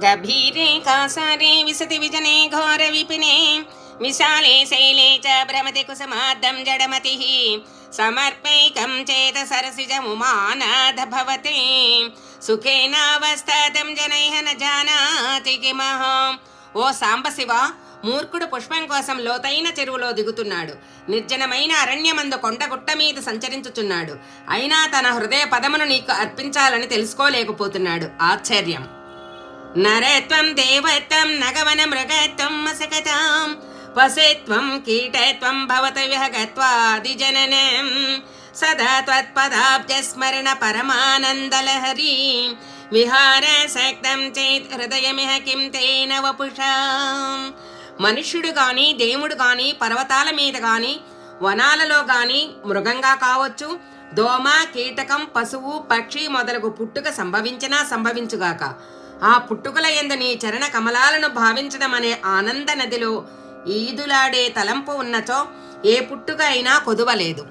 गभीरे कासारे विसति विजने घोर विपिने विशाले शैले च भ्रमति कुसुमार्धं जडमतिः समर्पैकं चेत सरसिजमुमानाथ भवते सुखेनावस्थातं जनैः न जानाति किमहं। ఓ సాంబశివ, మూర్ఖుడు పుష్పం కోసం లోతైన చెరువులో దిగుతున్నాడు. నిర్జనమైన అరణ్యమందు కొండగుట్ట మీద సంచరించుచున్నాడు. అయినా తన హృదయ పదమును నీకు అర్పించాలని తెలుసుకోలేకపోతున్నాడు. ఆశ్చర్యం. నరత్వం దేవత్వం నగవన మృగత్వం మసకతాం పశుత్వం కీటత్వం భవత విహగత్వాది జననం సదా త్వత్పదాబ్జస్మరణ పరమానందలహరి విహారసక్తం చేత్ హృదయమిహ కిం తేన వపుషా. మనుష్యుడు గాని దేవుడు గాని పర్వతాల మీద గాని వనాలలో గాని మృగంగా కావచ్చు, దోమ కీటకం పశువు పక్షి మొదలగు పుట్టుక సంభవించినా సంభవించుగాక. ఆ పుట్టుకల యందు నీ చరణ కమలాలను భావించడం అనే ఆనంద నదిలో ఈదులాడే తలంపు ఉన్నచో ఏ పుట్టుక అయినా కొదువలేదు.